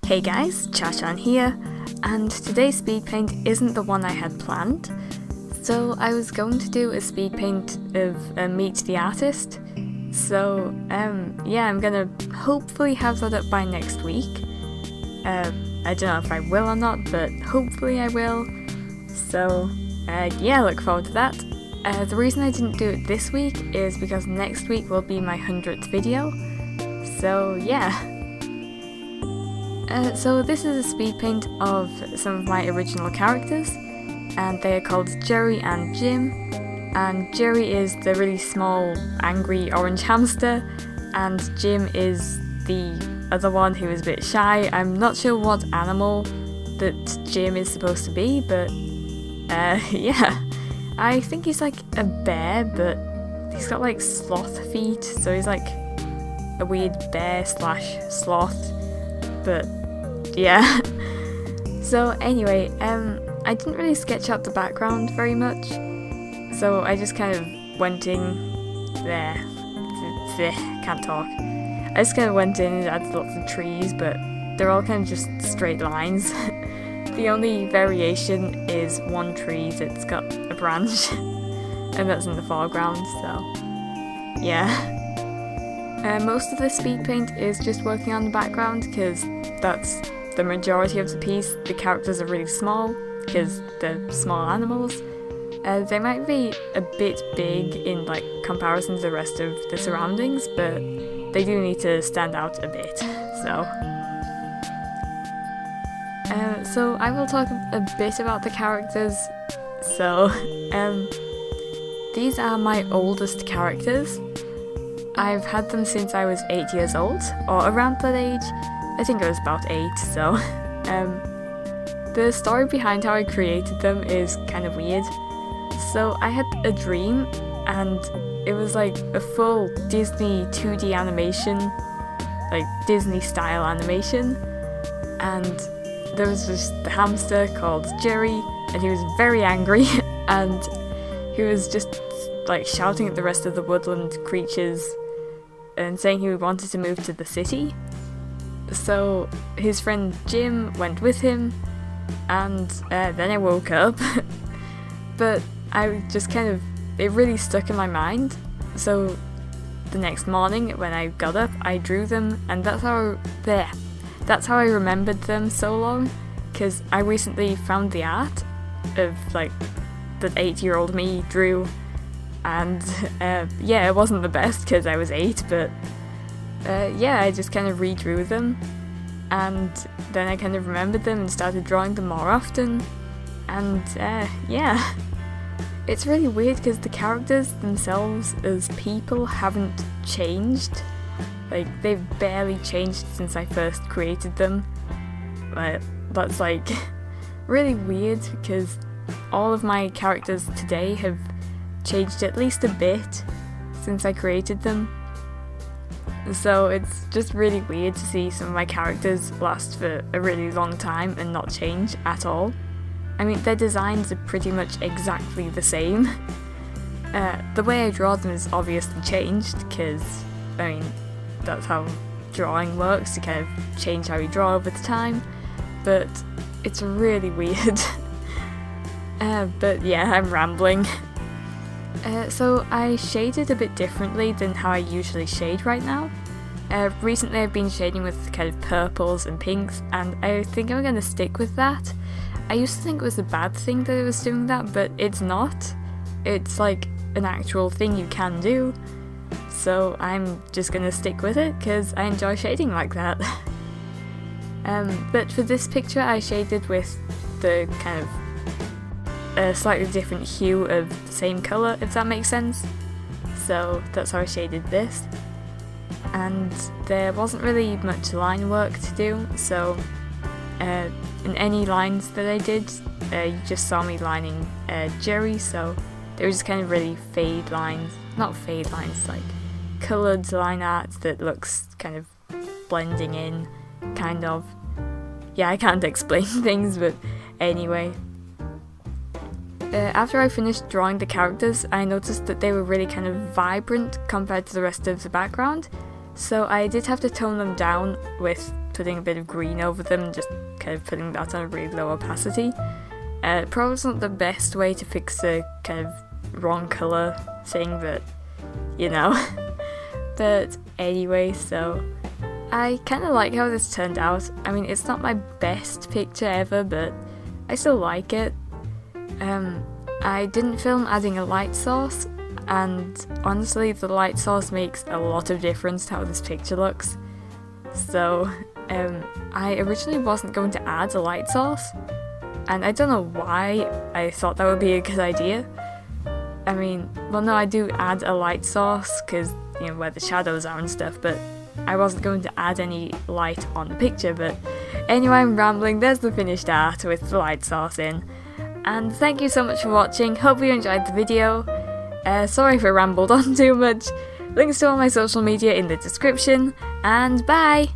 Hey guys, Cha-Chan here, and today's speed paint isn't the one I had planned. So I was going to do a speed paint of Meet the Artist. So yeah, I'm gonna hopefully have that up by next week. I don't know if I will or not, but hopefully I will. So yeah, look forward to that. The reason I didn't do it this week is because next week will be my 100th video. So yeah. So this is a speed paint of some of my original characters, and they are called Jerry and Jim. And Jerry is the really small, angry orange hamster, and Jim is the other one who is a bit shy. I'm not sure what animal that Jim is supposed to be, but yeah. I think he's like a bear, but he's got like sloth feet, so he's like a weird bear slash sloth. But yeah. So anyway, I didn't really sketch out the background very much, so I just kind of went in there. Can't talk. I just kind of went in and added lots of trees, but they're all kind of just straight lines. The only variation is one tree that's got a branch, and that's in the foreground, so yeah. Most of the speed paint is just working on the background, because that's the majority of the piece. The characters are really small, because they're small animals. They might be a bit big in like comparison to the rest of the surroundings, but they do need to stand out a bit, so. So I will talk a bit about the characters. So, these are my oldest characters. I've had them since I was 8 years old, or around that age. I think I was about 8, so. The story behind how I created them is kind of weird. So I had a dream, and it was like a full Disney 2D animation, like Disney style animation, and there was just the hamster called Jerry, and he was very angry, and he was just like shouting at the rest of the woodland creatures and saying he wanted to move to the city. So his friend Jim went with him, and then I woke up. But I just kind of, it really stuck in my mind. So the next morning when I got up, I drew them, and that's how I remembered them so long, because I recently found the art of like that 8-year-old me drew, and yeah, it wasn't the best because I was 8, but yeah, I just kind of redrew them, and then I kind of remembered them and started drawing them more often, and yeah. It's really weird because the characters themselves as people haven't changed. Like, they've barely changed since I first created them. But that's like really weird because all of my characters today have changed at least a bit since I created them. So it's just really weird to see some of my characters last for a really long time and not change at all. I mean, their designs are pretty much exactly the same. The way I draw them is obviously changed because, I mean, that's how drawing works, you kind of change how you draw over the time, but it's really weird. But yeah, I'm rambling. So I shaded a bit differently than how I usually shade right now. Recently I've been shading with kind of purples and pinks, and I think I'm going to stick with that. I used to think it was a bad thing that I was doing that, but it's not. It's like an actual thing you can do. So I'm just gonna stick with it because I enjoy shading like that. But for this picture I shaded with the kind of a slightly different hue of the same colour, if that makes sense. So that's how I shaded this. And there wasn't really much line work to do, so in any lines that I did, you just saw me lining Jerry, so they were just kind of really fade lines, not fade lines, like coloured line art that looks kind of blending in, kind of. Yeah, I can't explain things, but anyway. After I finished drawing the characters, I noticed that they were really kind of vibrant compared to the rest of the background, so I did have to tone them down with putting a bit of green over them and just kind of putting that on a really low opacity. Probably not the best way to fix a kind of wrong colour thing, but you know. But anyway, so I kind of like how this turned out. I mean, it's not my best picture ever, but I still like it. I didn't film adding a light source, and honestly the light source makes a lot of difference to how this picture looks. So I originally wasn't going to add a light source, and I don't know why I thought that would be a good idea. I mean, well no, I do add a light source because, you know, where the shadows are and stuff, but I wasn't going to add any light on the picture. But anyway, I'm rambling. There's the finished art with the light source in. And thank you so much for watching. Hope you enjoyed the video. Sorry if I rambled on too much. Links to all my social media in the description, and bye!